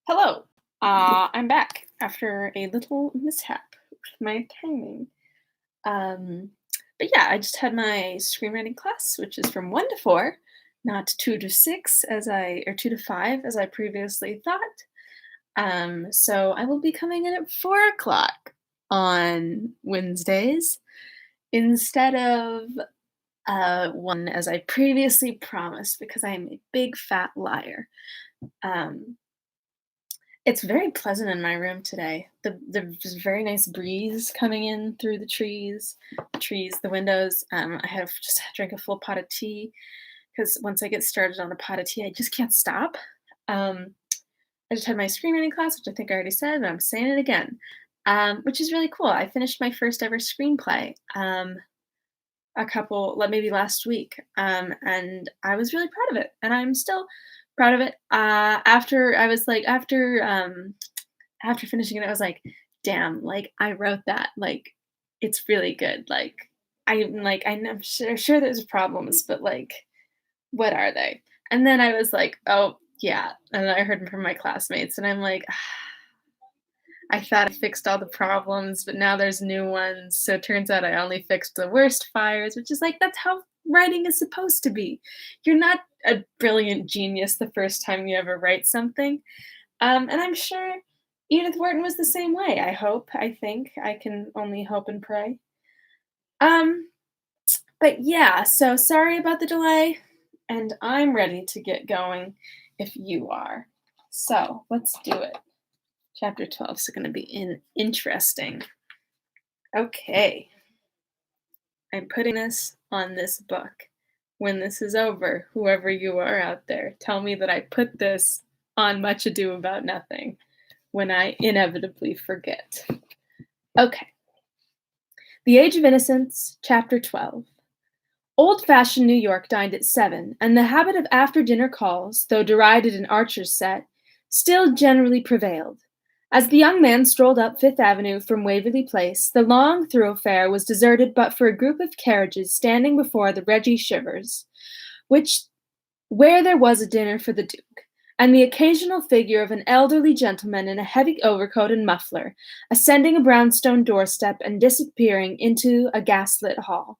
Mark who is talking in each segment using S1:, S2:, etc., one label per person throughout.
S1: Hello. I'm back after a little mishap with my timing. Um, but yeah, I just had my screenwriting class, which is from 1 to 4, not 2 to 6 or 2 to 5 as I previously thought. So I will be coming in at 4 o'clock on Wednesdays instead of 1 as I previously promised because I am a big fat liar. Um, It's very pleasant in my room today. There's a very nice breeze coming in through the windows. I have just drank a full pot of tea because once I get started on a pot of tea, I just can't stop. Um, I just had my screenwriting class, which I think I already said, but I'm saying it again, which is really cool. I finished my first ever screenplay maybe last week, and I was really proud of it, and I'm still proud of it. After finishing it, I was like, "Damn, like, I wrote that, like, it's really good." I'm sure there's problems, but, like, what are they? And then I was like, "Oh, yeah," and I heard from my classmates, and I'm like, "I thought I fixed all the problems, but now there's new ones, so it turns out I only fixed the worst fires," which is like, that's how writing is supposed to be. You're not a brilliant genius the first time you ever write something. And I'm sure Edith Wharton was the same way. I think. I can only hope and pray. Um, but yeah, so sorry about the delay, and I'm ready to get going if you are. So let's do it. Chapter 12 is going to be interesting. Okay, I'm putting this on this book. When this is over, whoever you are out there, tell me that I put this on Much Ado About Nothing when I inevitably forget. Okay. The Age of Innocence, Chapter 12. Old-fashioned New York dined at 7, and the habit of after-dinner calls, though derided in Archer's set, still generally prevailed. As the young man strolled up Fifth Avenue from Waverly Place, the long thoroughfare was deserted but for a group of carriages standing before the Reggie Shivers, where there was a dinner for the Duke, and the occasional figure of an elderly gentleman in a heavy overcoat and muffler, ascending a brownstone doorstep and disappearing into a gaslit hall.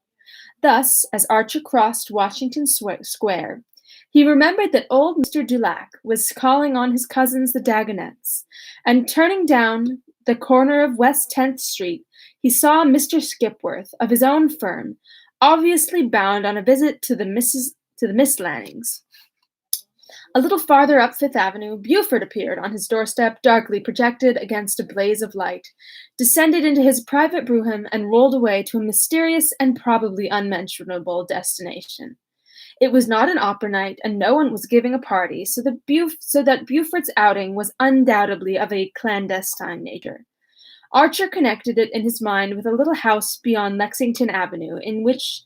S1: Thus, as Archer crossed Washington Square, he remembered that old Mr. Dulac was calling on his cousins the Dagonets, and turning down the corner of West 10th Street, he saw Mr. Skipworth, of his own firm, obviously bound on a visit to the Miss Lannings. A little farther up Fifth Avenue, Buford appeared on his doorstep, darkly projected against a blaze of light, descended into his private brougham, and rolled away to a mysterious and probably unmentionable destination. It was not an opera night, and no one was giving a party, so that Buford's outing was undoubtedly of a clandestine nature. Archer connected it in his mind with a little house beyond Lexington Avenue, in which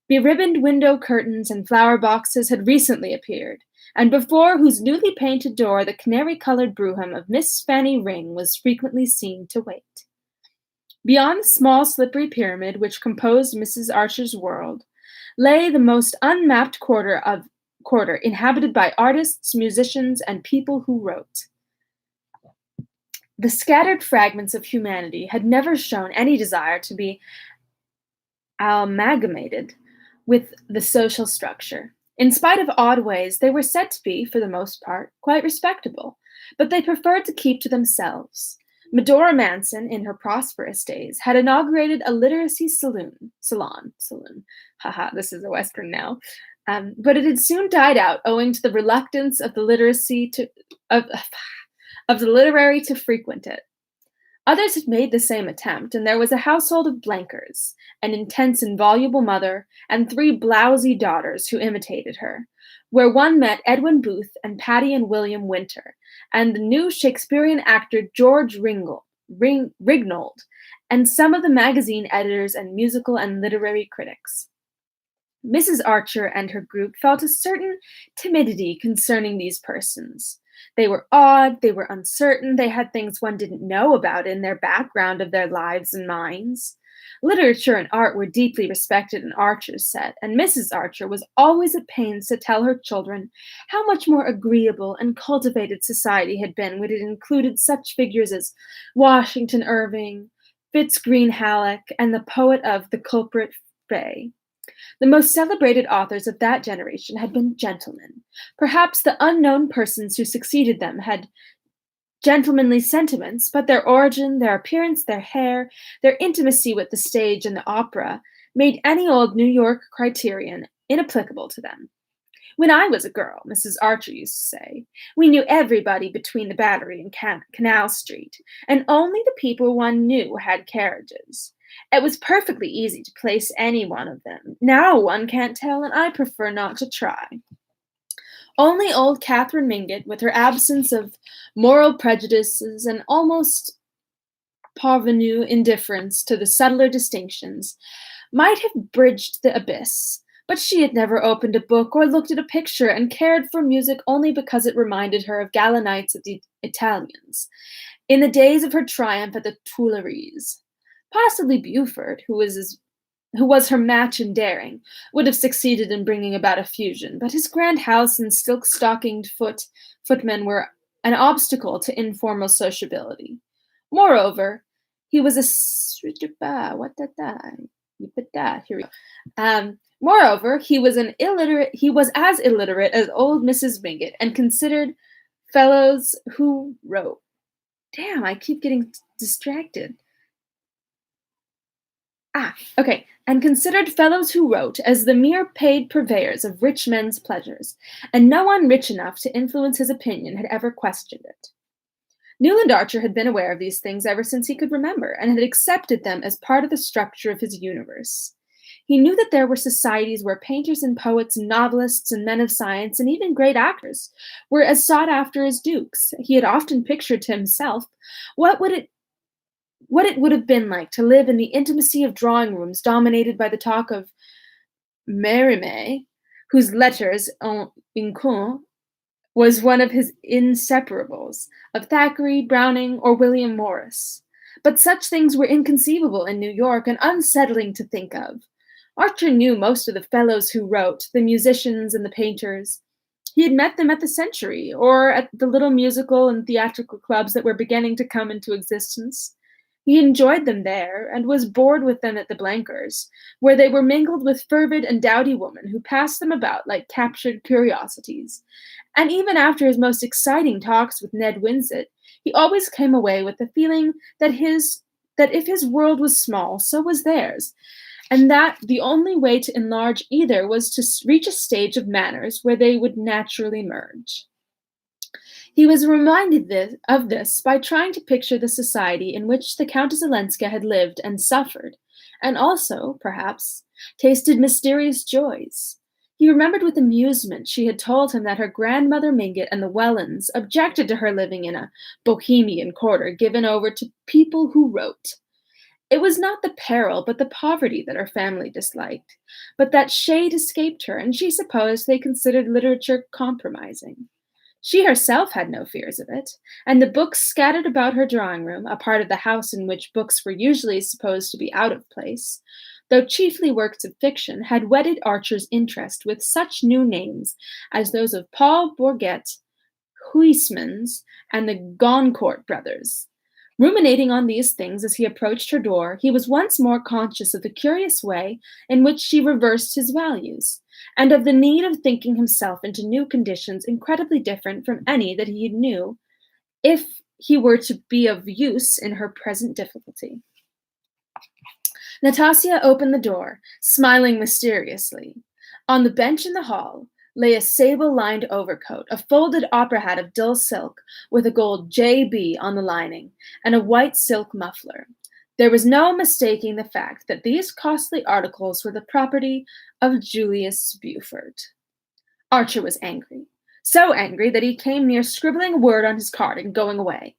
S1: beribboned window curtains and flower boxes had recently appeared, and before whose newly painted door the canary-colored brougham of Miss Fanny Ring was frequently seen to wait. Beyond the small slippery pyramid which composed Mrs. Archer's world lay the most unmapped quarter inhabited by artists, musicians, and people who wrote. The scattered fragments of humanity had never shown any desire to be amalgamated with the social structure. In spite of odd ways, they were said to be, for the most part, quite respectable, but they preferred to keep to themselves. Medora Manson, in her prosperous days, had inaugurated a literacy salon. Haha, this is a Western now. But it had soon died out owing to the reluctance of the literary to frequent it. Others had made the same attempt, and there was a household of Blenkers, an intense and voluble mother, and 3 blousy daughters who imitated her, where one met Edwin Booth and Patty and William Winter, and the new Shakespearean actor George Rignold, and some of the magazine editors and musical and literary critics. Mrs. Archer and her group felt a certain timidity concerning these persons. They were odd, they were uncertain, they had things one didn't know about in their background of their lives and minds. Literature and art were deeply respected in Archer's set, and Mrs. Archer was always at pains to tell her children how much more agreeable and cultivated society had been when it included such figures as Washington Irving, Fitz Green Halleck, and the poet of The Culprit Fay. The most celebrated authors of that generation had been gentlemen. Perhaps the unknown persons who succeeded them had gentlemanly sentiments, but their origin, their appearance, their hair, their intimacy with the stage and the opera made any old New York criterion inapplicable to them. When I was a girl, Mrs. Archer used to say, we knew everybody between the Battery and Canal Street, and only the people one knew had carriages. It was perfectly easy to place any one of them. Now one can't tell, and I prefer not to try. Only old Catherine Mingott, with her absence of moral prejudices and almost parvenu indifference to the subtler distinctions, might have bridged the abyss, but she had never opened a book or looked at a picture and cared for music only because it reminded her of gala nights at the Italians, in the days of her triumph at the Tuileries. Possibly Beaufort, who was her match in daring, would have succeeded in bringing about a fusion, but his grand house and silk-stockinged footmen were an obstacle to informal sociability. Moreover, he was here we go. Moreover, he was as illiterate as old Mrs. Mingott, and considered fellows who wrote. Damn, I keep getting distracted. Okay. And considered fellows who wrote as the mere paid purveyors of rich men's pleasures, and no one rich enough to influence his opinion had ever questioned it. Newland Archer had been aware of these things ever since he could remember, and had accepted them as part of the structure of his universe. He knew that there were societies where painters and poets and novelists and men of science and even great actors were as sought after as dukes. He had often pictured to himself what it would have been like to live in the intimacy of drawing rooms dominated by the talk of Mérimée, whose letters en incon was one of his inseparables, of Thackeray, Browning, or William Morris. But such things were inconceivable in New York and unsettling to think of. Archer knew most of the fellows who wrote, the musicians and the painters. He had met them at the Century, or at the little musical and theatrical clubs that were beginning to come into existence. He enjoyed them there, and was bored with them at the Blankers, where they were mingled with fervid and dowdy women who passed them about like captured curiosities. And even after his most exciting talks with Ned Winsett, he always came away with the feeling that if his world was small, so was theirs, and that the only way to enlarge either was to reach a stage of manners where they would naturally merge. He was reminded of this by trying to picture the society in which the Countess Olenska had lived and suffered, and also, perhaps, tasted mysterious joys. He remembered with amusement she had told him that her grandmother Mingott and the Wellens objected to her living in a bohemian quarter given over to people who wrote. It was not the peril but the poverty that her family disliked, but that shade escaped her, and she supposed they considered literature compromising. She herself had no fears of it, and the books scattered about her drawing room, a part of the house in which books were usually supposed to be out of place, though chiefly works of fiction, had whetted Archer's interest with such new names as those of Paul Bourget, Huysmans, and the Goncourt brothers. Ruminating on these things as he approached her door, he was once more conscious of the curious way in which she reversed his values, and of the need of thinking himself into new conditions incredibly different from any that he knew, if he were to be of use in her present difficulty. Nastasia opened the door, smiling mysteriously. On the bench in the hall lay a sable-lined overcoat, a folded opera hat of dull silk with a gold J.B. on the lining, and a white silk muffler. There was no mistaking the fact that these costly articles were the property of Julius Beaufort. Archer was angry, so angry that he came near scribbling a word on his card and going away.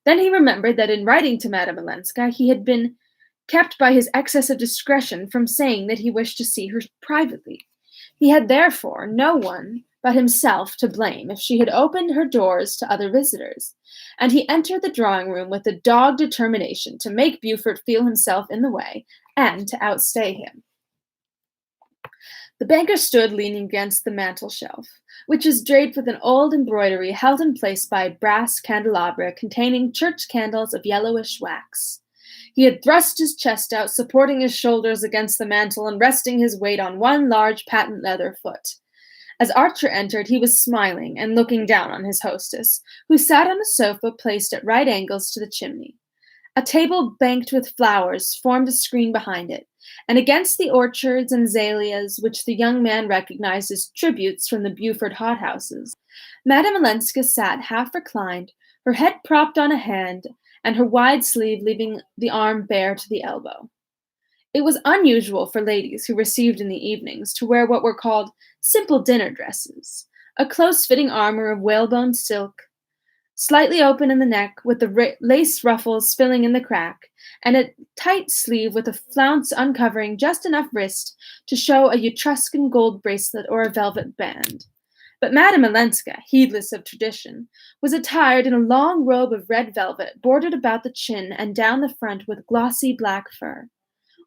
S1: Then he remembered that in writing to Madame Olenska he had been kept by his excess of discretion from saying that he wished to see her privately. He had therefore no one but himself to blame if she had opened her doors to other visitors, and he entered the drawing-room with a dogged determination to make Beaufort feel himself in the way, and to outstay him. The banker stood leaning against the mantel shelf, which was draped with an old embroidery held in place by a brass candelabra containing church candles of yellowish wax. He had thrust his chest out, supporting his shoulders against the mantel and resting his weight on one large patent leather foot. As Archer entered, he was smiling and looking down on his hostess, who sat on a sofa placed at right angles to the chimney. A table banked with flowers formed a screen behind it, and against the orchards and azaleas which the young man recognized as tributes from the Beaufort hothouses, Madame Olenska sat half reclined, her head propped on a hand, and her wide sleeve leaving the arm bare to the elbow. It was unusual for ladies who received in the evenings to wear what were called simple dinner dresses, a close-fitting armor of whalebone silk, slightly open in the neck with the lace ruffles filling in the crack, and a tight sleeve with a flounce uncovering just enough wrist to show a Etruscan gold bracelet or a velvet band. But Madame Olenska, heedless of tradition, was attired in a long robe of red velvet bordered about the chin and down the front with glossy black fur.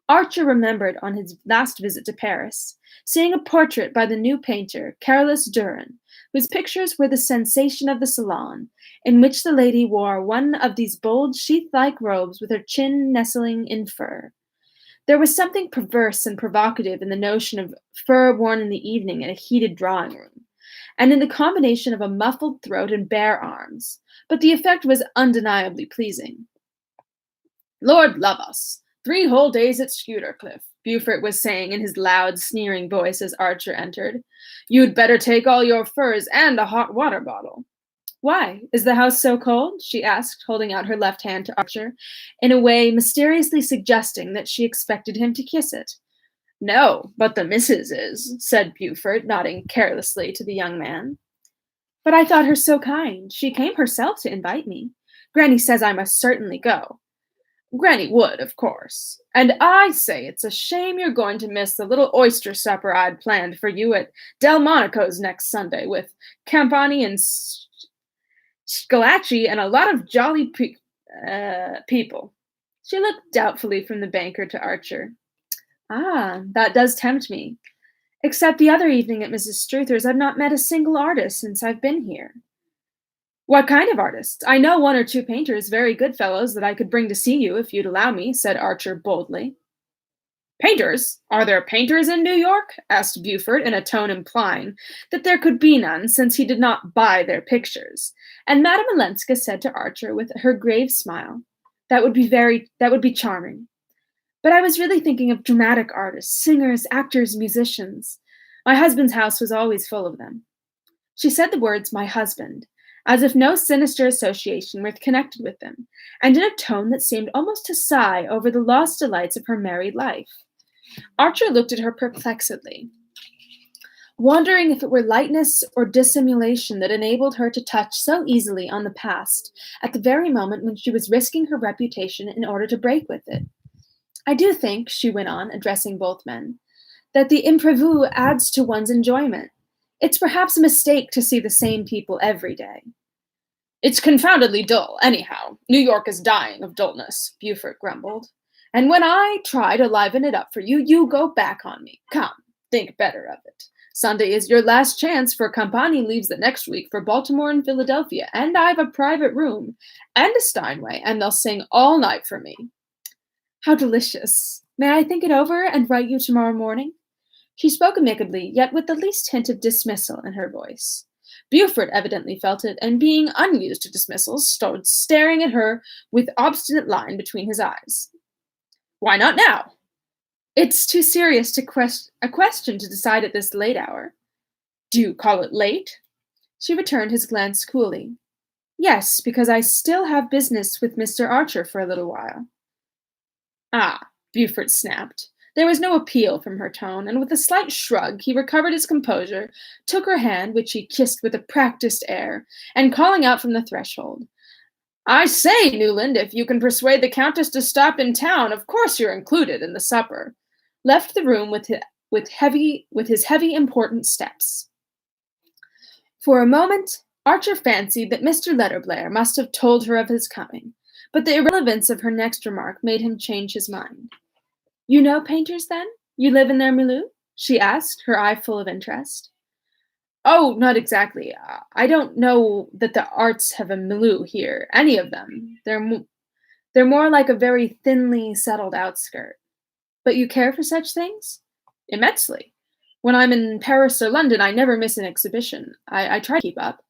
S1: Archer remembered on his last visit to Paris, seeing a portrait by the new painter, Carolus Duran, whose pictures were the sensation of the salon, in which the lady wore one of these bold sheath-like robes with her chin nestling in fur. There was something perverse and provocative in the notion of fur worn in the evening in a heated drawing-room, and in the combination of a muffled throat and bare arms, but the effect was undeniably pleasing. "Lord love us! 3 whole days at Skuytercliff," Beaufort was saying in his loud, sneering voice as Archer entered. "You'd better take all your furs and a hot water bottle." "Why? Is the house so cold?" she asked, holding out her left hand to Archer, in a way mysteriously suggesting that she expected him to kiss it. "No, but the missus is," said Beaufort, nodding carelessly to the young man. "But I thought her so kind. She came herself to invite me. Granny says I must certainly go." "Granny would, of course. And I say it's a shame you're going to miss the little oyster supper I'd planned for you at Delmonico's next Sunday with Campani and Scalacci and a lot of jolly people." She looked doubtfully from the banker to Archer. "Ah, that does tempt me. Except the other evening at Mrs. Struther's, I've not met a single artist since I've been here." "What kind of artists? I know 1 or 2 painters, very good fellows, that I could bring to see you if you'd allow me," said Archer boldly. "Painters? Are there painters in New York?" asked Beaufort in a tone implying that there could be none since he did not buy their pictures, and Madame Olenska said to Archer with her grave smile, that would be charming. But I was really thinking of dramatic artists, singers, actors, musicians. My husband's house was always full of them." She said the words, "my husband," as if no sinister association were connected with them, and in a tone that seemed almost to sigh over the lost delights of her married life. Archer looked at her perplexedly, wondering if it were lightness or dissimulation that enabled her to touch so easily on the past at the very moment when she was risking her reputation in order to break with it. "I do think," she went on, addressing both men, "that the imprévu adds to one's enjoyment. It's perhaps a mistake to see the same people every day." "It's confoundedly dull, anyhow. New York is dying of dullness," Beaufort grumbled. "And when I try to liven it up for you, you go back on me. Come, think better of it. Sunday is your last chance, for Campani leaves the next week for Baltimore and Philadelphia, and I've a private room and a Steinway, and they'll sing all night for me." "How delicious. May I think it over and write you tomorrow morning?" She spoke amicably, yet with the least hint of dismissal in her voice. Beaufort evidently felt it, and being unused to dismissals, stood staring at her with obstinate line between his eyes. "Why not now?" "It's too serious a question to decide at this late hour." "Do you call it late?" She returned his glance coolly. "Yes, because I still have business with Mr. Archer for a little while." "Ah," Beaufort snapped. There was no appeal from her tone, and with a slight shrug he recovered his composure, took her hand, which he kissed with a practised air, and calling out from the threshold, "I say, Newland, if you can persuade the Countess to stop in town, of course you're included in the supper," left the room with his heavy, important steps. For a moment, Archer fancied that Mr. Letterblair must have told her of his coming, but the irrelevance of her next remark made him change his mind. You know painters, then? You live in their milieu?" she asked, her eye full of interest. "Oh, not exactly. I don't know that the arts have a milieu here, any of them. They're more like a very thinly settled outskirt. But you care for such things?" "Immensely. When I'm in Paris or London, I never miss an exhibition. I try to keep up."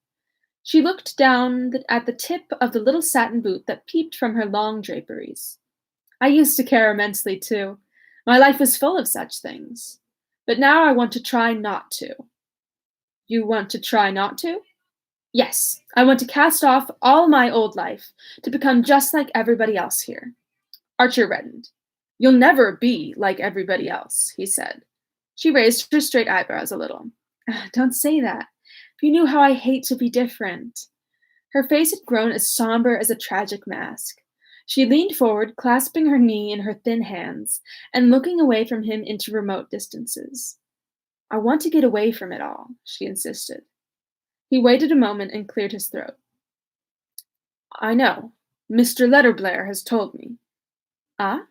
S1: She looked down at the tip of the little satin boot that peeped from her long draperies. "I used to care immensely, too. My life was full of such things. But now I want to try not to." "You want to try not to?" "Yes, I want to cast off all my old life, to become just like everybody else here." Archer reddened. "You'll never be like everybody else," he said. She raised her straight eyebrows a little. "Don't say that. If you knew how I hate to be different." Her face had grown as somber as a tragic mask. She leaned forward, clasping her knee in her thin hands, and looking away from him into remote distances. "I want to get away from it all," she insisted. He waited a moment and cleared his throat. "I know. Mr. Letterblair has told me." "Ah?"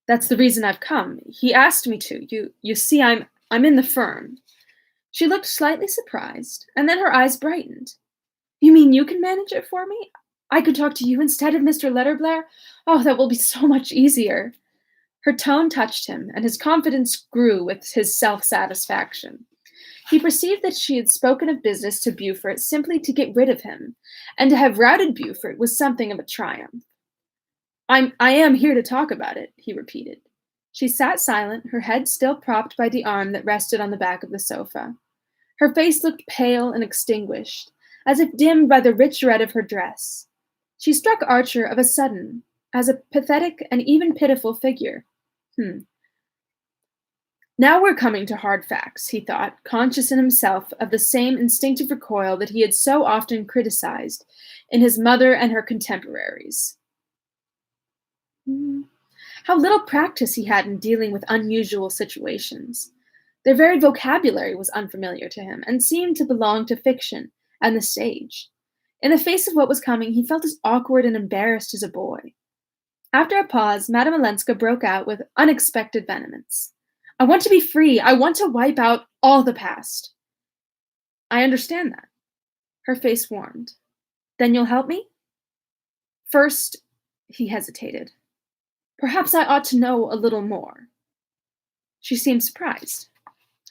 S1: "That's the reason I've come. He asked me to. You see, I'm in the firm." She looked slightly surprised, and then her eyes brightened. "You mean you can manage it for me? I could talk to you instead of Mr. Letterblair? Oh, that will be so much easier." Her tone touched him, and his confidence grew with his self-satisfaction. He perceived that she had spoken of business to Beaufort simply to get rid of him, and to have routed Beaufort was something of a triumph. I am here to talk about it," he repeated. She sat silent, her head still propped by the arm that rested on the back of the sofa. Her face looked pale and extinguished, as if dimmed by the rich red of her dress. She struck Archer of a sudden as a pathetic and even pitiful figure. Hmm. Now we're coming to hard facts, he thought, conscious in himself of the same instinctive recoil that he had so often criticized in his mother and her contemporaries. Hmm. How little practice he had in dealing with unusual situations. Their very vocabulary was unfamiliar to him, and seemed to belong to fiction and the stage. In the face of what was coming, he felt as awkward and embarrassed as a boy. After a pause, Madame Olenska broke out with unexpected vehemence. "I want to be free. I want to wipe out all the past." "I understand that." Her face warmed. "Then you'll help me?" "First," he hesitated, "perhaps I ought to know a little more." She seemed surprised.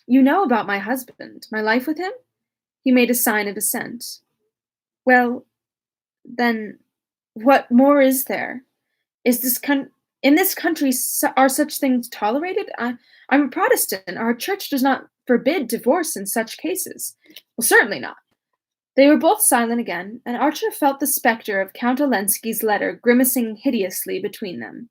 S1: "You know about my husband, my life with him?" He made a sign of assent. "Well, then, what more is there? Is this in this country are such things tolerated? I'm a Protestant. Our church does not forbid divorce in such cases." "Well, certainly not." They were both silent again, and Archer felt the spectre of Count Olenski's letter grimacing hideously between them.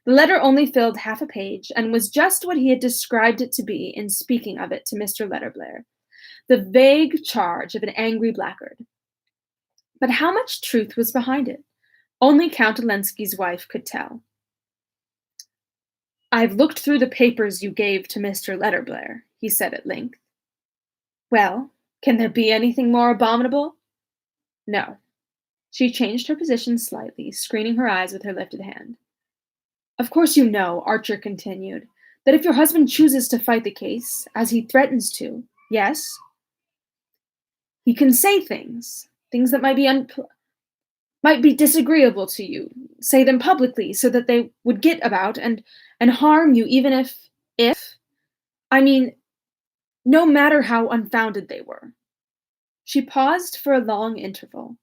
S1: The letter only filled half a page, and was just what he had described it to be in speaking of it to Mr. Letterblair, the vague charge of an angry blackguard. But how much truth was behind it? Only Count Olenski's wife could tell. "I've looked through the papers you gave to Mr. Letterblair," he said at length. "Well, can there be anything more abominable?" "No." She changed her position slightly, screening her eyes with her lifted hand. "Of course you know," Archer continued, "that if your husband chooses to fight the case, as he threatens to, yes, he can say things that might be disagreeable to you, say them publicly so that they would get about and harm you even if I mean, no matter how unfounded they were." She paused for a long interval,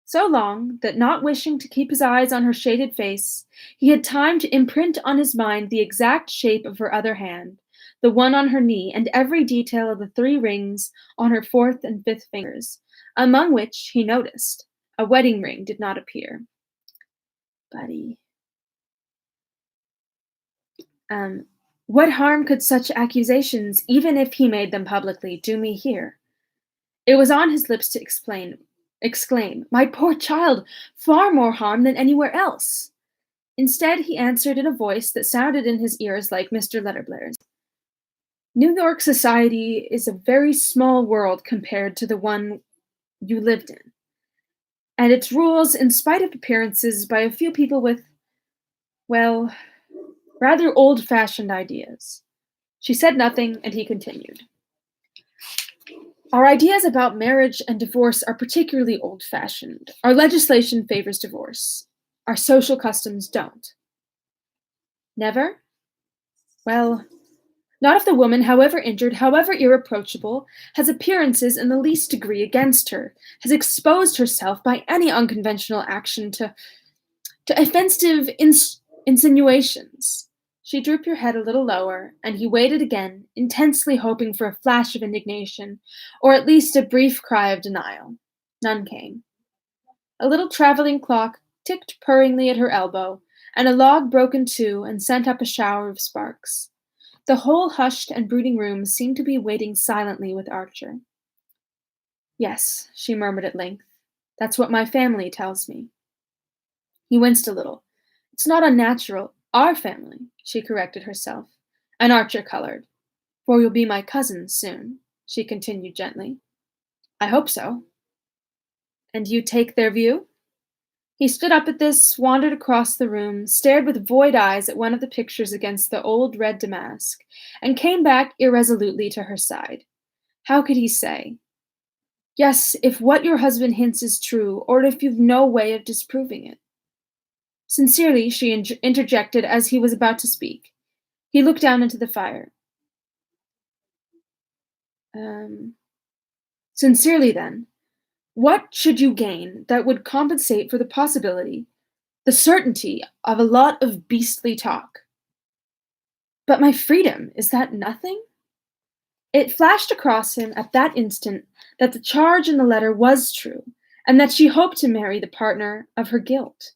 S1: so long that, not wishing to keep his eyes on her shaded face, he had time to imprint on his mind the exact shape of her other hand, the one on her knee, and every detail of the 3 rings on her 4th and 5th fingers, among which, he noticed, a wedding ring did not appear. Buddy. Um, what harm could such accusations, even if he made them publicly, do me here? It was on his lips to exclaim, "My poor child, far more harm than anywhere else." Instead, he answered in a voice that sounded in his ears like Mr. Letterblair's. "New York society is a very small world compared to the one you lived in, and its rules, in spite of appearances, by a few people with, well, Rather old-fashioned ideas. She said nothing, and he continued. Our ideas about marriage and divorce are particularly old-fashioned. Our legislation favors divorce. Our social customs don't. Never? Well, not if the woman, however injured, however irreproachable, has appearances in the least degree against her, has exposed herself by any unconventional action to offensive insinuations. She drooped her head a little lower, and he waited again, intensely hoping for a flash of indignation, or at least a brief cry of denial. None came. A little traveling clock ticked purringly at her elbow, and a log broke in two and sent up a shower of sparks. The whole hushed and brooding room seemed to be waiting silently with Archer. Yes, she murmured at length. That's what my family tells me. He winced a little. It's not unnatural. Our family, she corrected herself, and Archer colored. For you'll be my cousin soon, she continued gently. I hope so. And you take their view? He stood up at this, wandered across the room, stared with void eyes at one of the pictures against the old red damask, and came back irresolutely to her side. How could he say? Yes, if what your husband hints is true, or if you've no way of disproving it. Sincerely, she interjected as he was about to speak. He looked down into the fire. Sincerely, then, what should you gain that would compensate for the possibility, the certainty of a lot of beastly talk? But my freedom, is that nothing? It flashed across him at that instant that the charge in the letter was true, and that she hoped to marry the partner of her guilt.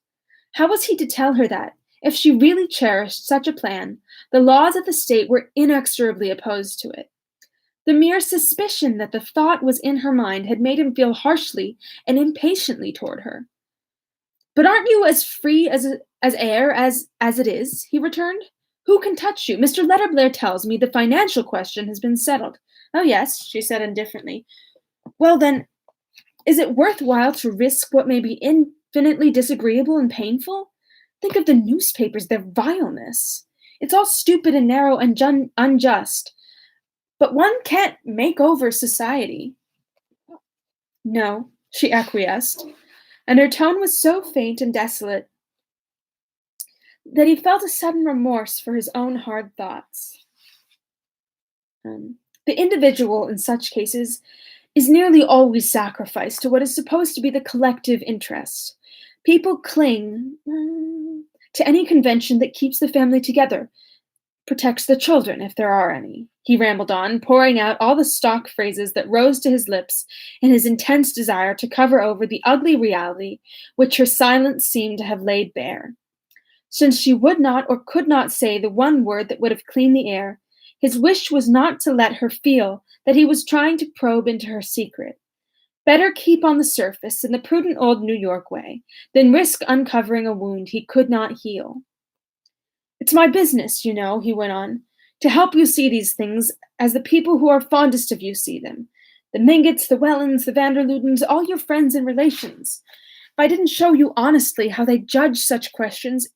S1: How was he to tell her that, if she really cherished such a plan, the laws of the state were inexorably opposed to it? The mere suspicion that the thought was in her mind had made him feel harshly and impatiently toward her. But aren't you as free as air as it is? He returned. Who can touch you? Mr. Letterblair tells me the financial question has been settled. Oh, yes, she said indifferently. Well, then, is it worthwhile to risk what may be infinitely disagreeable and painful? Think of the newspapers, their vileness. It's all stupid and narrow and unjust. But one can't make over society. No, she acquiesced, and her tone was so faint and desolate that he felt a sudden remorse for his own hard thoughts. The individual, in such cases, is nearly always sacrificed to what is supposed to be the collective interest. People cling to any convention that keeps the family together, protects the children, if there are any. He rambled on, pouring out all the stock phrases that rose to his lips in his intense desire to cover over the ugly reality which her silence seemed to have laid bare. Since she would not or could not say the one word that would have cleaned the air, his wish was not to let her feel that he was trying to probe into her secret. Better keep on the surface in the prudent old New York way than risk uncovering a wound he could not heal. It's my business, you know, he went on, to help you see these things as the people who are fondest of you see them. The Mingotts, the Wellens, the Vanderludens, all your friends and relations. If I didn't show you honestly how they judge such questions,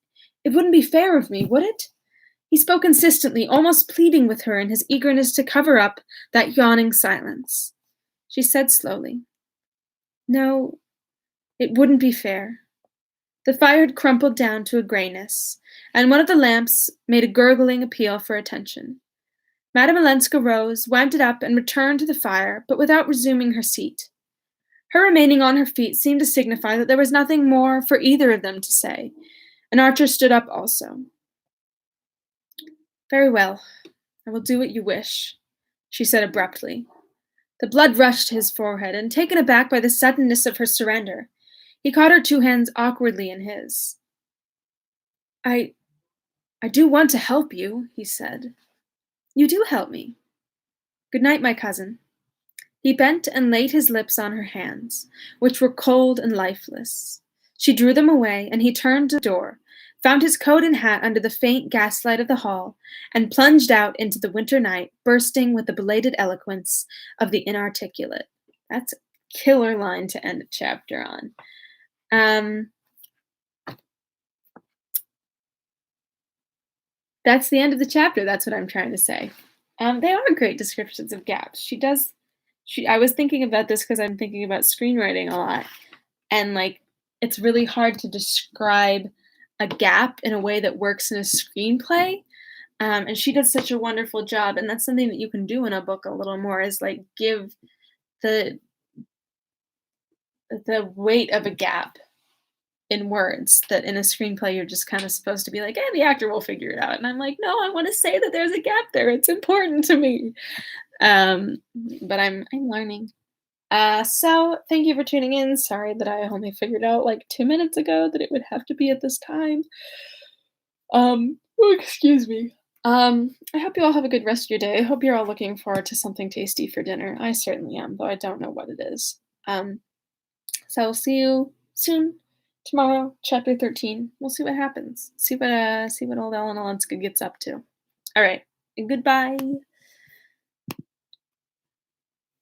S1: it wouldn't be fair of me, would it? He spoke insistently, almost pleading with her in his eagerness to cover up that yawning silence. She said slowly, No, it wouldn't be fair. The fire had crumpled down to a grayness, and one of the lamps made a gurgling appeal for attention. Madame Olenska rose, wiped it up, and returned to the fire, but without resuming her seat. Her remaining on her feet seemed to signify that there was nothing more for either of them to say, and Archer stood up also. Very well, I will do what you wish, she said abruptly. The blood rushed to his forehead, and taken aback by the suddenness of her surrender, he caught her two hands awkwardly in his. I do want to help you, he said. You do help me. Good night, my cousin. He bent and laid his lips on her hands, which were cold and lifeless. She drew them away, and he turned to the door, found his coat and hat under the faint gaslight of the hall, and plunged out into the winter night, bursting with the belated eloquence of the inarticulate. That's a killer line to end a chapter on. That's the end of the chapter, that's what I'm trying to say. They are great descriptions of gaps. She I was thinking about this because 'cause I'm thinking about screenwriting a lot, and, like, it's really hard to describe a gap in a way that works in a screenplay, and she does such a wonderful job, and that's something that you can do in a book a little more is, like, give the weight of a gap in words that in a screenplay you're just kind of supposed to be like, "Hey, the actor will figure it out." And I'm like, "No, I want to say that there's a gap there. It's important to me." Um, but I'm learning. So thank you for tuning in. Sorry that I only figured out like 2 minutes ago that it would have to be at this time. Oh, excuse me. I hope you all have a good rest of your day. I hope you're all looking forward to something tasty for dinner. I certainly am, though I don't know what it is. So I'll see you soon. Tomorrow, chapter 13. We'll see what happens. See what old Ellen Olenska gets up to. All right. Goodbye.